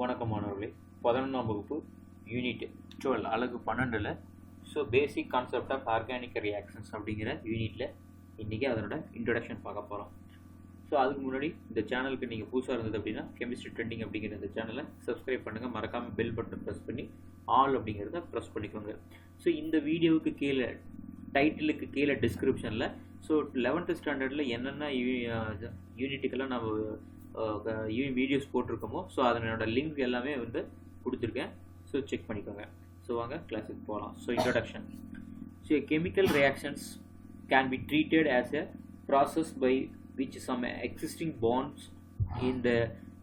வணக்கம் மாணவர்களே. 11ஆம் வகுப்பு யூனிட் 12 அலகு 12ல் basic concept of organic reactions அப்படிங்கிற யூனிட்டில் இன்றைக்கி அதனோட இன்ட்ரொடக்ஷன் பார்க்க போகிறோம். அதுக்கு முன்னாடி இந்த சேனலுக்கு நீங்கள் புதுசாக இருந்தது அப்படின்னா கெமிஸ்ட்ரி ட்ரெண்டிங் அப்படிங்கிற இந்த சேனலை சப்ஸ்கிரைப் பண்ணுங்கள். மறக்காமல் பெல் பட்டன் ப்ரெஸ் பண்ணி ஆல் அப்படிங்கிறத ப்ரெஸ் பண்ணிக்கோங்க. இந்த வீடியோவுக்கு கீழே டைட்டிலுக்கு கீழே டிஸ்கிரிப்ஷனில் 11th ஸ்டாண்டர்டில் என்னென்ன யூனிட்டுக்கெல்லாம் நம்ம வீடியோஸ் போட்டிருக்கோமோ அதனோட லிங்க் எல்லாமே வந்து கொடுத்துருக்கேன். செக் பண்ணிக்கோங்க. வாங்க கிளாஸுக்கு போகலாம். Introduction. Chemical reactions can be treated as a process by which some existing bonds in the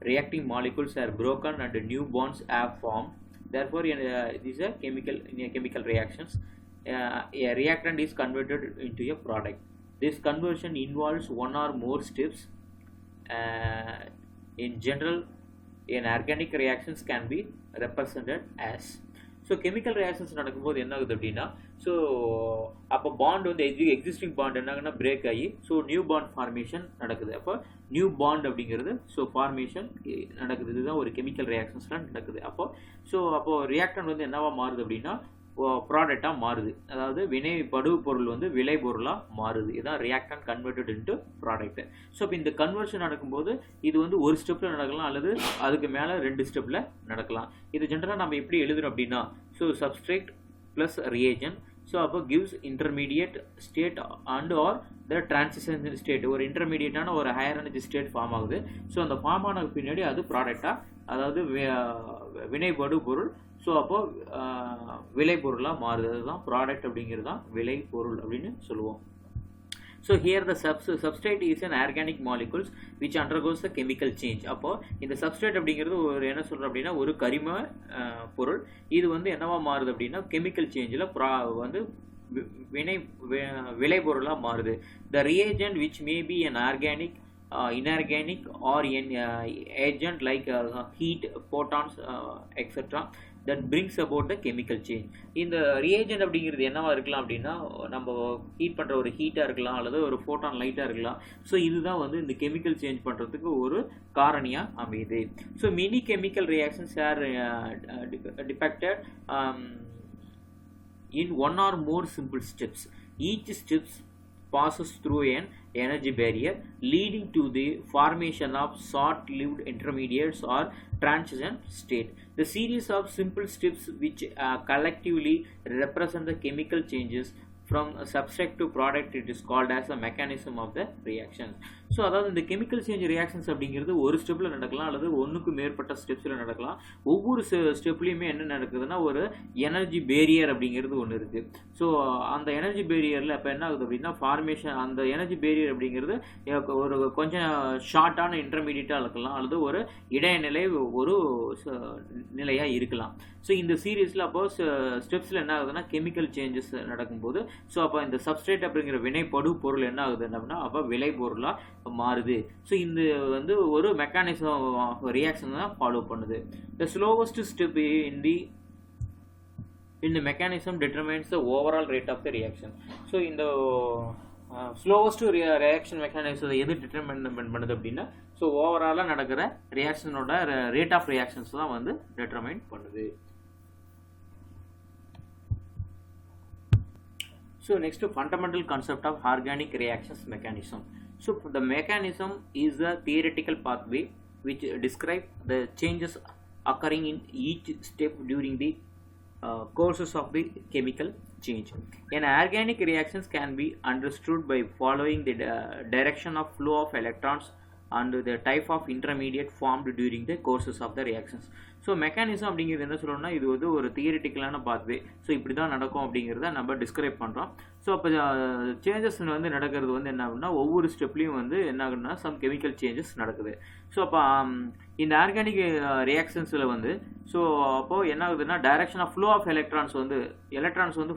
reacting molecules are broken and new bonds are formed. Therefore, these are chemical reactions. A reactant is converted into a product. This conversion involves one or more steps. In general, an organic reactions can be represented as. Chemical reactions நடக்கும்போது என்ன ஆகுது அப்படின்னா அப்போ bond வந்து existing bond என்னாங்கன்னா break ஆகி new bond formation நடக்குது. அப்போ new bond அப்படிங்கிறது ஃபார்மேஷன் நடக்குது. இதுதான் ஒரு கெமிக்கல் ரியாக்ஷன்ஸ்லாம் நடக்குது. அப்போ ரியாக்டன்ட் வந்து என்னவா மாறுது அப்படின்னா ப்ராடக்டாக மாறுது. அதாவது வினைபடு பொருள் வந்து விளை பொருளாக மாறுது. இதுதான் ரியாக்டன்ட் கன்வெர்டட் இன்டு ப்ராடக்ட். இப்போ இந்த கன்வர்ஷன் நடக்கும்போது இது வந்து ஒரு ஸ்டெப்பில் நடக்கலாம் அல்லது அதுக்கு மேலே 2 ஸ்டெப்பில் நடக்கலாம். இது ஜென்ரலாக நம்ம எப்படி எழுதுறோம் அப்படின்னா சப்ஸ்ட்ரேட் ப்ளஸ் ரியேஜன். அப்போ gives intermediate state and R the transition state. ஒரு இன்டர்மீடியட்டான ஒரு ஹையர் எனர்ஜி ஸ்டேட் ஃபார்ம் ஆகுது. அந்த ஃபார்ம் ஆன பின்னாடி அது ப்ராடக்டாக, அதாவது வினைபடு பொருள் அப்போ விளை பொருளாக மாறுது. அதுதான் ப்ராடக்ட் அப்படிங்கிறது தான் விளை பொருள் அப்படின்னு சொல்லுவோம். Here the substrate is an organic molecules which undergoes a chemical change. அப்போ இந்த substrate அப்படிங்கிறது ஒரு என்ன சொல்றோம் அப்படின்னா ஒரு கரிம பொருள். இது வந்து என்னவா மாறுது அப்படின்னா கெமிக்கல் சேஞ்சில் வந்து விளை பொருளாக மாறுது. The reagent which may be an organic, inorganic or an agent like heat, photons, etc. that brings about the chemical change. இந்த reagent அப்படிங்கிறது என்னவா இருக்கலாம் அப்படின்னா நம்ம ஹீட் பண்ணுற ஒரு ஹீட்டாக இருக்கலாம் அல்லது ஒரு ஃபோட்டான் லைட்டாக இருக்கலாம். இதுதான் வந்து இந்த கெமிக்கல் சேஞ்ச் பண்ணுறதுக்கு ஒரு காரணியாக அமையுது. many chemical reactions are depicted in one or more simple steps. Each steps passes through an energy barrier leading to the formation of short-lived intermediates or transition state. The series of simple steps which collectively represent the chemical changes from substrate to product, it is called as a mechanism of the reaction. அதாவது இந்த chemical change reactions அப்படிங்கிறது ஒரு ஸ்டெப்பில் நடக்கலாம் அல்லது ஒன்றுக்கு மேற்பட்ட ஸ்டெப்ஸில் நடக்கலாம். ஒவ்வொரு ஸ்டெப்லேயுமே என்ன நடக்குதுன்னா ஒரு எனர்ஜி பேரியர் அப்படிங்கிறது ஒன்று இருக்குது. அந்த எனர்ஜி பேரியரில் இப்போ என்ன ஆகுது அப்படின்னா ஃபார்மேஷன், அந்த எனர்ஜி பேரியர் அப்படிங்கிறது ஒரு கொஞ்சம் ஷார்ட்டான இன்டர்மீடியட்டாக இருக்கலாம் அல்லது ஒரு இடைநிலை ஒரு நிலையாக இருக்கலாம். இந்த சீரீஸில் அப்போ ஸ்டெப்ஸில் என்ன ஆகுதுன்னா கெமிக்கல் சேஞ்சஸ் நடக்கும்போது அப்போ இந்த சப்ஸ்ட்ரேட் அப்படிங்கிற வினைப்படு பொருள் என்ன ஆகுது அப்படின்னா அப்போ விளை பொருளாக மாறுது. இந்த வந்து ஒரு மெக்கானிசம் ரியாக்ஷன் தான் ஃபாலோ பண்ணுது. The slowest step in the mechanism determines the overall rate of the reaction. இந்த ஸ்லோவஸ்ட் ரியாக்ஷன் மெக்கானிசம் எது டிட்டர்மைன் பண்ணுது அப்படின்னா ஓவராலாக நடக்கிற ரியாக்ஷனோட ரேட் ஆஃப் ரியாக்ஷன்ஸ் தான் வந்து டிட்டர்மைன் பண்ணுது. Next, fundamental concept of organic reactions mechanism. The mechanism is a theoretical pathway which describes the changes occurring in each step during the courses of the chemical change. An organic reactions can be understood by following the direction of flow of electrons and the type of intermediate formed during the courses of the reactions. Mechanism அப்படிங்கிறது என்ன சொல்லணும்னா இது வந்து ஒரு தியரிட்டிக்கலான pathway. இப்படி தான் நடக்கும் அப்படிங்கிறத நம்ம டிஸ்கிரைப் பண்ணுறோம். அப்போ சேஞ்சஸ் வந்து நடக்கிறது வந்து என்ன ஆகுதுன்னா ஒவ்வொரு ஸ்டெப்லேயும் வந்து என்ன ஆகுதுன்னா சம் கெமிக்கல் சேஞ்சஸ் நடக்குது. அப்போ இந்த ஆர்கானிக் ரியாக்ஷன்ஸில் வந்து அப்போது என்ன ஆகுதுன்னா direction of flow of electrons வந்து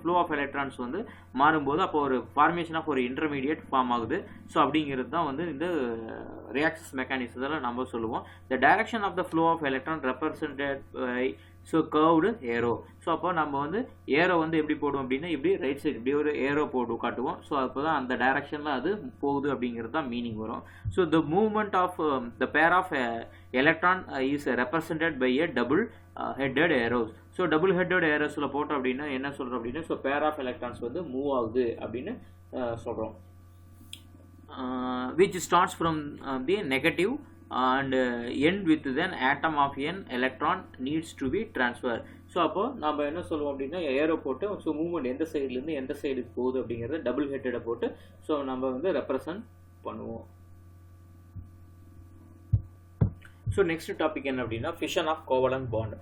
ஃப்ளோ ஆஃப் எலக்ட்ரான்ஸ் வந்து மாறும்போது அப்போ ஒரு ஃபார்மேஷன் ஆஃப் ஒரு இன்டர்மீடியட் ஃபார்ம் ஆகுது. அப்படிங்கிறது தான் வந்து இந்த ரியாக்ஷன்ஸ் மெக்கானிசத்தில் நம்ம சொல்லுவோம். The direction of the flow of electron represented by so curved arrow. So அப்போ நம்ம வந்து ஏரோ வந்து எப்படி போடுவோம் அப்படின்னா இப்படி ரைட் சைடு இப்படி ஒரு ஏரோ போட்டு காட்டுவோம். ஸோ அப்போ தான் அந்த டைரக்ஷனில் அது போகுது அப்படிங்கிறது தான் மீனிங் வரும். So the movement of the pair of electron is represented by a double headed arrows. So double headed ஏரோஸில் போட்டோம் அப்படின்னா என்ன சொல்கிறோம் அப்படின்னா ஸோ பேர் ஆஃப் எலக்ட்ரான்ஸ் வந்து மூவ் ஆகுது அப்படின்னு சொல்கிறோம். Which starts from the negative and end with an atom of an electron needs to be transferred. So அப்போ நம்ம என்ன சொல்லுவோம் அப்படின்னா ஏரோ போட்டு ஸோ மூவ்மெண்ட் எந்த சைட்லேருந்து எந்த சைடுக்கு போகுது அப்படிங்கிறத டபுள் ஹெட்டடை போட்டு ஸோ நம்ம வந்து ரெப்ரசன்ட் பண்ணுவோம். ஸோ நெக்ஸ்ட் டாபிக் என்ன அப்படின்னா fission of covalent bond.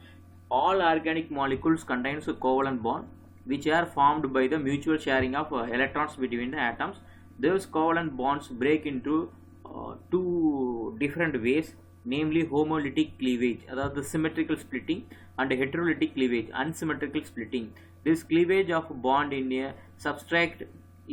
All organic molecules contains a covalent bond which are formed by the mutual sharing of electrons between the atoms. Those covalent bonds break into two different ways, namely homolytic cleavage, that is symmetrical splitting, and heterolytic cleavage, unsymmetrical splitting. This cleavage of bond in a substrate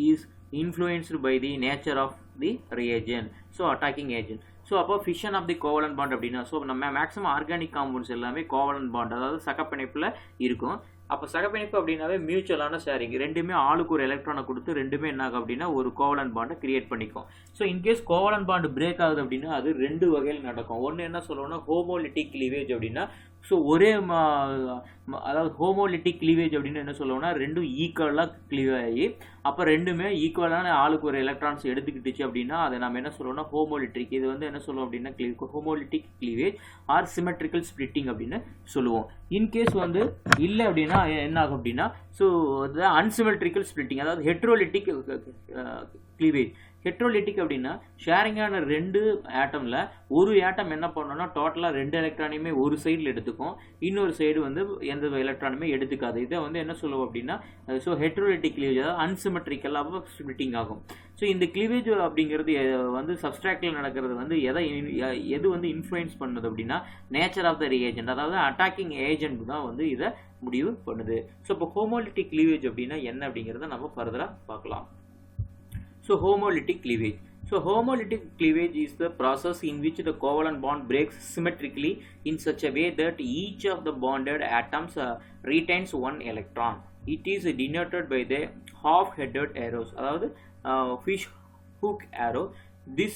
is influenced by the nature of the reagent, so attacking agent. So அப்போ fission of the covalent bond அப்படின்னா so நம்ம maximum organic compounds எல்லாமே covalent bond அதாவது சகப்பிணைப்பில் இருக்கும். அப்போ சகப்பிணைப்பு அப்படின்னாவே மியூச்சுவலான sharing, ரெண்டுமே ஆளுக்கு ஒரு எலக்ட்ரானை கொடுத்து ரெண்டுமே என்ன ஆகும் அப்படின்னா ஒரு கோவலன்ட் பாண்டை கிரியேட் பண்ணிக்கும். So in case covalent bond break ஆகுது அப்படின்னா அது ரெண்டு வகையில் நடக்கும். ஒன்று என்ன சொல்லுவோம்னா ஹோமோலிட்டிக் கிளீவேஜ் அப்படின்னா ஸோ ஒரே அதாவது ஹோமோலிட்டிக் கிளீவேஜ் அப்படின்னு என்ன சொல்லுவோம்னா ரெண்டும் ஈக்குவலாக கிளீவ் ஆகி அப்போ ரெண்டுமே ஈக்குவலான ஆளுக்கு ஒரு எலக்ட்ரான்ஸ் எடுத்துக்கிட்டுச்சு அப்படின்னா அதை நம்ம என்ன சொல்லுவோம்னா ஹோமோலிட்ரிக். இது வந்து என்ன சொல்லுவோம் அப்படின்னா homolytic cleavage or symmetrical splitting அப்படின்னு சொல்லுவோம். இன்கேஸ் வந்து இல்லை அப்படின்னா என்ன ஆகும் அப்படின்னா ஸோ அன்சிமெட்ரிக்கல் ஸ்பிளிட்டிங் அதாவது ஹெட்ரோலிட்டிக் கிளீவேஜ். ஹெட்ரோலிட்டிக் அப்படின்னா ஷேரிங்கான ரெண்டு ஆட்டமில் ஒரு ஆட்டம் என்ன பண்ணோம்னா டோட்டலாக ரெண்டு எலக்ட்ரானையுமே ஒரு சைடில் எடுத்துக்கும், இன்னொரு சைடு வந்து எந்த எலக்ட்ரானுமே எடுத்துக்காது. இதை வந்து என்ன சொல்லுவோம் அப்படின்னா ஸோ ஹெட்ரோலிட்டிக் கிளீவேஜ் அதாவது அன்சிமெட்ரிக்கலாக ஸ்பிளிட்டிங் ஆகும். ஸோ இந்த கிளீவேஜ் அப்படிங்கிறது வந்து சப்ஸ்ட்ராக்டில் நடக்கிறது வந்து எது வந்து இன்ஃப்ளூயன்ஸ் பண்ணுது அப்படின்னா நேச்சர் ஆஃப் த ரியேஜென்ட் அதாவது அட்டாக்கிங் ஏஜென்ட் தான் வந்து இதை முடிவு பண்ணுது. ஸோ இப்போ ஹோமோலிட்டிக் கிளீவேஜ் அப்படின்னா என்ன அப்படிங்கிறத நம்ம ஃபர்தராக பார்க்கலாம். So homolytic cleavage. So homolytic cleavage is the process in which the covalent bond breaks symmetrically in such a way that each of the bonded atoms retains one electron. It is denoted by the half-headed arrows, அதாவது fish hook arrow. This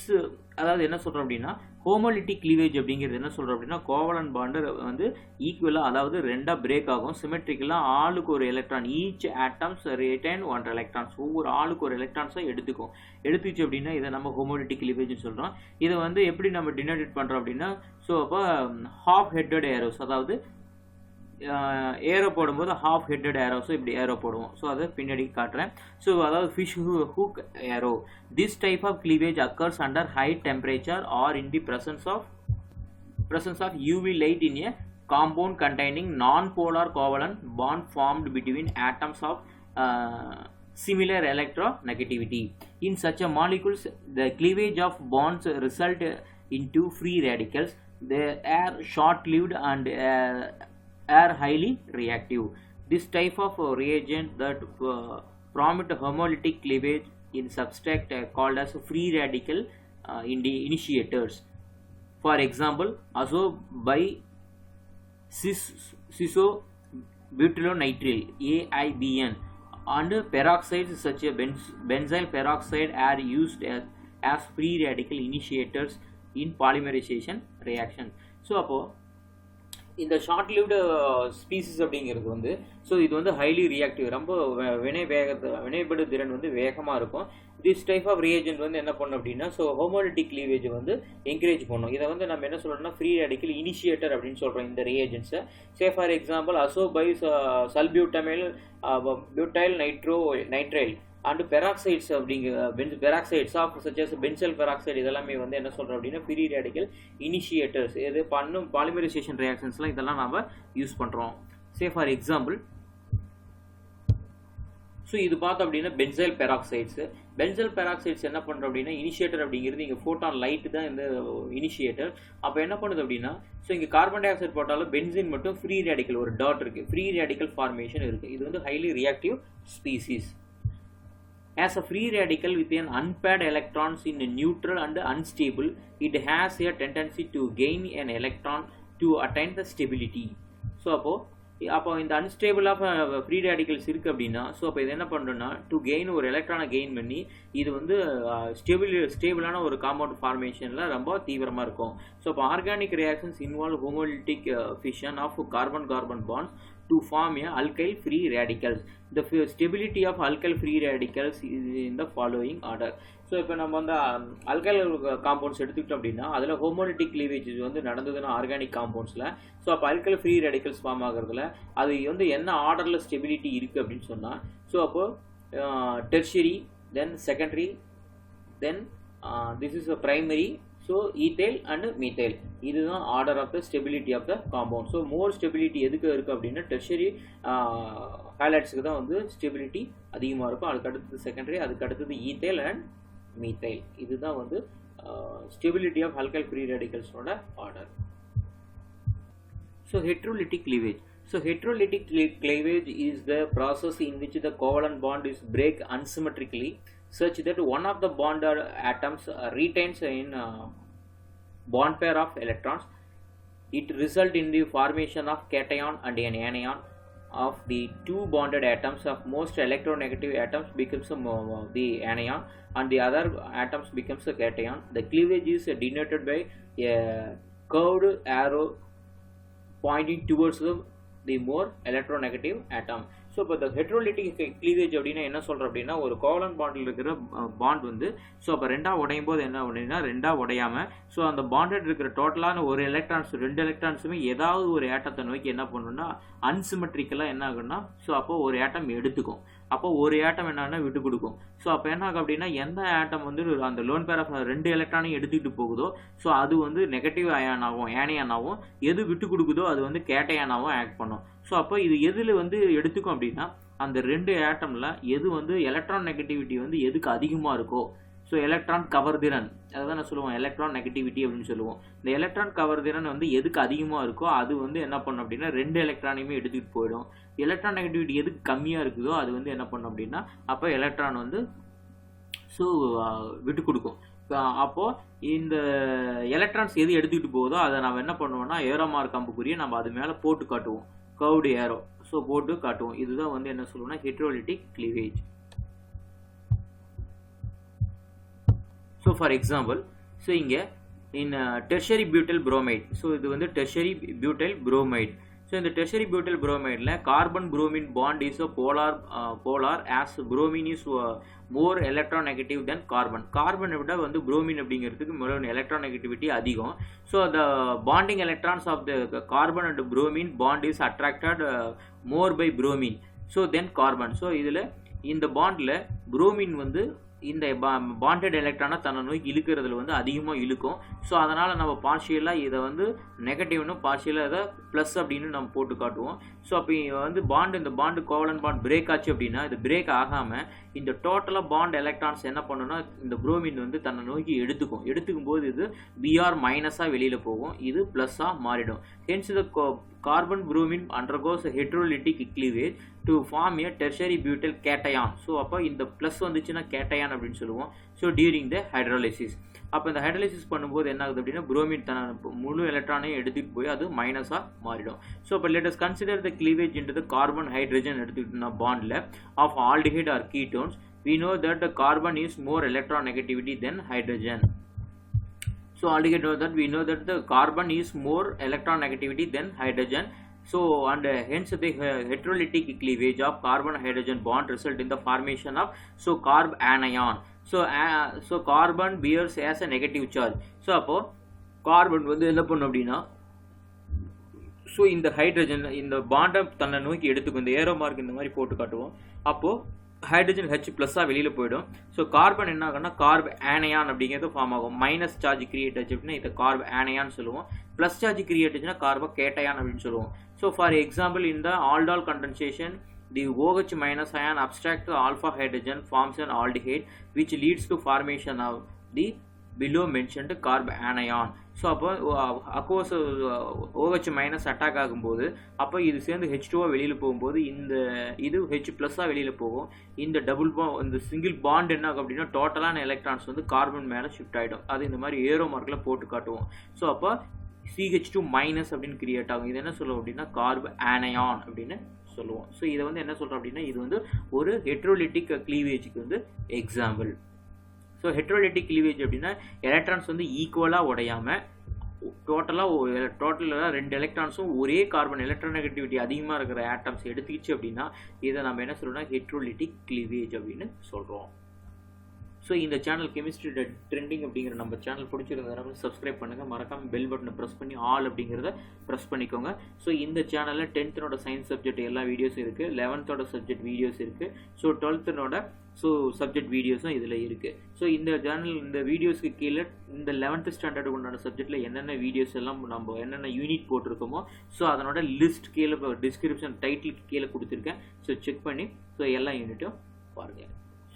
அதாவது என்ன சொல்கிறோம் அப்படின்னா homolytic cleavage அப்படிங்கிறது என்ன சொல்கிறோம் அப்படின்னா covalent bond வந்து ஈக்குவலாக அதாவது ரெண்டாக பிரேக் ஆகும் சிமெட்ரிக்கலாக ஆளுக்கு ஒரு electron each atoms retain one electrons ஒவ்வொரு ஆளுக்கு ஒரு எலக்ட்ரான்ஸை எடுத்துச்சு அப்படின்னா இதை நம்ம ஹோமோலிட்டிக் கிளீவேஜ்னு சொல்கிறோம். இதை வந்து எப்படி நம்ம டினோட் பண்ணுறோம் அப்படின்னா ஸோ அப்போ ஹாஃப் ஹெட்டட் ஏரோஸ் அதாவது ஏரோ போடும்போது ஹாஃப் ஹெட்டட் ஏரோஸும் இப்படி ஏரோ போடுவோம். ஸோ அதை பின்னாடி காட்டுறேன். ஸோ அதாவது fish hook arrow. This type of cleavage occurs under high temperature or in the presence of UV light in a compound containing non-polar covalent bond formed between atoms of similar electronegativity. In such a molecules, the cleavage of bonds result into free radicals. They are short-lived and are highly reactive. This type of reagent that permit homolytic cleavage in substrate called as free radical initiators. For example, azobutylonitrile AIBN and peroxides such as benzyl peroxide are used as free radical initiators in polymerization reaction. So அப்போ இந்த short lived species அப்படிங்கிறது வந்து so இது வந்து highly reactive ரொம்ப வினைபடு திறன் வந்து வேகமாக இருக்கும். திஸ் டைப் ஆஃப் ரியேஜென்ட் வந்து என்ன பண்ணும் அப்படின்னா ஸோ ஹோமோலிட்டிக் கிளீவேஜ் வந்து என்கரேஜ் பண்ணும். இதை வந்து நம்ம என்ன சொல்கிறோம்னா ஃப்ரீ ரேடிக்கல் இனிஷியேட்டர் அப்படின்னு சொல்கிறோம் இந்த ரியேஜென்ட்ஸை. Say for example butyl nitrile and peroxides peroxides of such as benzyl peroxide இதெல்லாமே வந்து என்ன சொல்கிறோம் அப்படின்னா ஃப்ரீ ரேடிக்கல் இனிஷியேட்டர்ஸ். இது பண்ணும் பாலிமரைசேஷன் ரியாக்ஷன்ஸ்லாம் இதெல்லாம் நம்ம யூஸ் பண்ணுறோம். சே ஃபார் எக்ஸாம்பிள் ஸோ இது பார்த்தோம் அப்படின்னா பென்சைல் பெராக்சைட்ஸ் என்ன பண்ணுறோம் அப்படின்னா இனிஷியேட்டர் அப்படிங்கிறது இங்கே ஃபோட்டான் லைட்டு தான் இந்த இனிஷியேட்டர். அப்போ என்ன பண்ணுது அப்படின்னா ஸோ இங்கே கார்பன் டை ஆக்சைடு போட்டாலும் பென்சின் மட்டும் ஃப்ரீ ரேடிக்கல் ஒரு டாட் இருக்குது, ஃப்ரீ ரேடிக்கல் ஃபார்மேஷன் இருக்குது. இது வந்து highly reactive species. As a free radical with an unpaired electrons in neutral and unstable, it has a tendency to gain an electron to attain the stability. So so அப்போ இந்த unstable of free radicals இருக்குது அப்படின்னா, so அப்போ இது என்ன பண்ணுறோன்னா to gain ஒரு எலக்ட்ரானை கெயின் பண்ணி இது வந்து ஸ்டேபிளான ஒரு காம்பவுண்ட் ஃபார்மேஷனில் ரொம்ப தீவிரமாக இருக்கும். ஸோ அப்போ organic reactions involve homolytic fission of carbon carbon bonds to form a alkyl free radicals. The stability of alkyl free radicals is in the following order. So இப்போ நம்ம வந்து அல்கைல் காம்பவுண்ட்ஸ் எடுத்துக்கிட்டோம் அப்படின்னா அதில் ஹோமோலிட்டிக் கிளீவேஜ் வந்து நடந்ததுன்னா organic காம்பவுண்ட்ஸில், so அப்போ alkyl free radicals form ஆகிறதுல அது வந்து என்ன ஆர்டரில் ஸ்டெபிலிட்டி இருக்குது அப்படின்னு சொன்னால், ஸோ அப்போது tertiary, then secondary, then this is a primary, so ethyl and methyl. இதுதான் order of the stability of the compound. So more stability எதுக்கு இருக்குது அப்படின்னா டெர்ஷரி ஹைலைட்ஸுக்கு தான் வந்து ஸ்டெபிலிட்டி அதிகமாக இருக்கும். அதுக்கு அடுத்தது செகண்டரி, அதுக்கு அடுத்தது ஈத்தைல் அண்ட் மீத்தைல். இதுதான் வந்து ஸ்டெபிலிட்டி ஆஃப் ஆல்கைல் ஃப்ரீ ரேடிக்கல்ஸோட order. So heterolytic cleavage. So heterolytic cleavage is the process in which the covalent bond is break unsymmetrically such that one of the bond atoms retains in bond pair of electrons. It results in the formation of cation and an anion of the two bonded atoms of most electronegative atoms becomes the anion and the other atoms becomes a cation. The cleavage is denoted by a curved arrow pointing towards the more electronegative atom. So இப்போ இந்த ஹெட்ரோலிட்டிக் cleavage அப்படின்னா என்ன சொல்கிறோம் அப்படின்னா, ஒரு covalent பாண்டில் இருக்கிற bond வந்து ஸோ அப்போ ரெண்டாக உடையும் போது என்ன அப்படின்னா ரெண்டாக உடையாமல் ஸோ அந்த பாண்டட் இருக்கிற டோட்டலான ஒரு எலக்ட்ரான்ஸ் ரெண்டு எலக்ட்ரான்ஸுமே ஏதாவது ஒரு ஏட்டத்தை நோக்கி என்ன பண்ணணும்னா அன்சிமெட்ரிக்கலாக என்ன ஆகுன்னா ஸோ அப்போ ஒரு ஏட்டம் எடுத்துக்கும், அப்போ ஒரு ஏட்டம் என்னன்னா விட்டு கொடுக்கும். ஸோ அப்போ என்ன ஆகும் அப்படின்னா எந்த ஆட்டம் வந்து அந்த லோன் பேர் ஆஃப் ரெண்டு எலக்ட்ரானையும் எடுத்துக்கிட்டு போகுதோ ஸோ அது வந்து நெகட்டிவ் அயானாகவும் ஏனையானாகவும், எது விட்டு கொடுக்குதோ அது வந்து கேட்டையானாகவும் ஆக்ட் பண்ணும். ஸோ அப்போ இது எதில் வந்து எடுத்துக்கும் அப்படின்னா அந்த ரெண்டு ஆட்டமில் எது வந்து எலக்ட்ரான் நெகட்டிவிட்டி வந்து எதுக்கு அதிகமாக இருக்கோ, ஸோ எலக்ட்ரான் கவர் திறன் அதுதான் நான் சொல்லுவோம் எலக்ட்ரான் நெகட்டிவிட்டி அப்படின்னு சொல்லுவோம். இந்த எலக்ட்ரான் கவர் திறன் வந்து எதுக்கு அதிகமாக இருக்கோ அது வந்து என்ன பண்ணும் அப்படின்னா ரெண்டு எலக்ட்ரானையுமே எடுத்துகிட்டு போயிடும். எலக்ட்ரான் நெகட்டிவிட்டி எதுக்கு கம்மியாக இருக்குதோ அது வந்து என்ன பண்ணும் அப்படின்னா அப்போ எலக்ட்ரான் வந்து ஸோ விட்டு கொடுக்கும். அப்போது இந்த எலக்ட்ரான்ஸ் எது எடுத்துக்கிட்டு போகுதோ அதை நம்ம என்ன பண்ணுவோம்னா ஏரோமார்க் கம்புக்குரிய நம்ம அது மேலே போட்டு காட்டுவோம், கர்வ்டு ஏரோ ஸோ போட்டு காட்டுவோம். இதுதான் வந்து என்ன சொல்லுவோம்னா heterolytic cleavage. So for example so இங்கே in tertiary butyl bromide, so இது வந்து டெர்ஷரி பியூட்டைல் புரோமைட். ஸோ இந்த டெர்ஷரி பியூட்டைல் புரோமைடில் carbon bromine bond is a polar as bromine is more electron negative then carbon. கார்பனை விட வந்து bromine அப்படிங்கிறதுக்கு electron negativity அதிகம். So the bonding electrons of the carbon and bromine bond is attracted more by bromine so then carbon. So இதில் இந்த பாண்டில் bromine வந்து இந்த பாண்டட் எலக்ட்ரானை தன்னை நோக்கி இழுக்கிறதுல வந்து அதிகமாக இழுக்கும். ஸோ அதனால் நம்ம பார்ஷியலாக இதை வந்து நெகட்டிவ்னு பார்ஷியலாக இதை ப்ளஸ் அப்படின்னு நம்ம போட்டு காட்டுவோம். ஸோ அப்போ வந்து இந்த பாண்டு கோவலன்ட் பாண்ட் பிரேக் ஆச்சு அப்படின்னா இது பிரேக் ஆகாமல் இந்த டோட்டலாக பாண்ட் எலக்ட்ரான்ஸ் என்ன பண்ணுன்னா இந்த புரோமின் வந்து தன்னை நோக்கி எடுத்துக்கும் போது இது பிஆர் மைனஸாக வெளியில் போகும், இது ப்ளஸ்ஸாக மாறிடும். Hence the carbon bromine undergoes heterolytic cleavage to form a tertiary butyl cation. So அப்போ இந்த ப்ளஸ் வந்துச்சுன்னா கேட்டையான் அப்படின்னு சொல்லுவோம். ஸோ டியூரிங் த ஹைட்ரோலைசிஸ் அப்போ இந்த ஹைட்ரோலைசிஸ் பண்ணும்போது என்ன ஆகுது அப்படின்னா புரோமின் முழு எலக்ட்ரானையும் எடுத்துகிட்டு போய் அது மைனஸாக மாறிடும். ஸோ இப்போ let us consider the cleavage into the carbon hydrogen எடுத்துக்கிட்டோம்னா பாண்டில் of aldehyde or ketones we know that the carbon is more electron negativity than hydrogen. So aldehyde know that we know that the carbon is more electron negativity than hydrogen. So and hence the heterolytic cleavage of carbon hydrogen bond result in the formation of carb anion. So carbon bears as a negative charge. So அப்போ carbon வந்து என்ன பண்ணும் அப்படின்னா so இந்த hydrogen இந்த பாண்டை தன்னை நோக்கி எடுத்துக்கும், இந்த ஏரோ மார்க் இந்த மாதிரி போட்டு காட்டுவோம். அப்போது ஹைட்ரஜன் ஹெச் ப்ளஸ்ஸாக வெளியில் போயிடும். ஸோ கார்பன் என்ன ஆகும்னா கார்ப் ஆனையான் அப்படிங்கிறது ஃபார்ம் ஆகும். மைனஸ் சார்ஜ் கிரியேட் ஆச்சு அப்படின்னா இதை கார்ப் ஆனையான்னு சொல்லுவோம். ப்ளஸ் சார்ஜ் கிரியேட் ஆச்சுன்னா கார்போ கேட்டையான் அப்படின்னு சொல்லுவோம். ஸோ ஃபார் எக்ஸாம்பிள் இந்த aldol condensation the OH minus ion abstract to alpha hydrogen forms an aldehyde which leads to formation of the below mentioned carb anion. So அப்போ occurs OH minus attack ஆகும்போது அப்போ இது சேர்ந்து H2O வெளியில் போகும்போது இது H ப்ளஸ்ஸாக வெளியில் போகும். இந்த இந்த சிங்கிள் பாண்ட் என்ன ஆகும் அப்படின்னா டோட்டலான எலக்ட்ரான்ஸ் வந்து கார்பன் மேலே ஷிஃப்ட் ஆகிடும். அது இந்த மாதிரி ஏரோ மார்க்கில் போட்டு காட்டுவோம். ஸோ அப்போ CH2 மைனஸ் அப்படின்னு கிரியேட் ஆகும். இது என்ன சொல்லுவோம் அப்படின்னா கார்பன் ஆனயான் அப்படின்னு சொல்லுவோம். ஸோ இதை வந்து என்ன சொல்கிறோம் அப்படின்னா இது வந்து ஒரு ஹெட்ரோலிட்டிக் கிளீவேஜுக்கு வந்து எக்ஸாம்பிள். ஸோ ஹெட்ரோலிட்டிக் கிளீவேஜ் அப்படின்னா எலக்ட்ரான்ஸ் வந்து ஈக்குவலாக உடையாமல் டோட்டலாக 2 எலக்ட்ரான்ஸும் ஒரே கார்பன் எலக்ட்ரோநெகட்டிவிட்டி அதிகமாக இருக்கிற ஆட்டம்ஸ் எடுத்துக்கிச்சு அப்படின்னா இதை நம்ம என்ன சொல்கிறோம்னா ஹெட்ரோலிட்டிக் கிளீவேஜ் அப்படின்னு சொல்கிறோம். ஸோ இந்த சேனல் கெமிஸ்ட்ரி ட்ரெண்டிங் அப்படிங்கிற நம்ம சேனல் பிடிச்சிருந்ததுனால சப்ஸ்கிரைப் பண்ணுங்கள். மறக்காமல் பெல் பட்டனை ப்ரெஸ் பண்ணி ஆல் அப்படிங்கிறத ப்ரெஸ் பண்ணிக்கோங்க. ஸோ இந்த சேனலில் 10th சயின்ஸ் சப்ஜெக்ட் எல்லா வீடியோஸும் இருக்குது, 11th சப்ஜெக்ட் வீடியோஸ் இருக்குது, ஸோ 12th சப்ஜெக்ட் வீடியோஸும் இதில் இருக்குது. ஸோ இந்த சேனல் இந்த வீடியோஸ்க்கு கீழே இந்த 11th ஸ்டாண்டர்டு உண்டான சப்ஜெக்டில் என்னென்ன வீடியோஸ் எல்லாம் நம்ம என்னென்ன யூனிட் போட்டிருக்கோமோ ஸோ அதனோட லிஸ்ட் கீழே டிஸ்கிரிப்ஷன் டைட்டிலுக்கு கீழே கொடுத்துருக்கேன். ஸோ செக் பண்ணி ஸோ எல்லா யூனிட்டும் பாருங்கள்.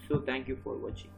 ஸோ தேங்க்யூ ஃபார் வாட்சிங்.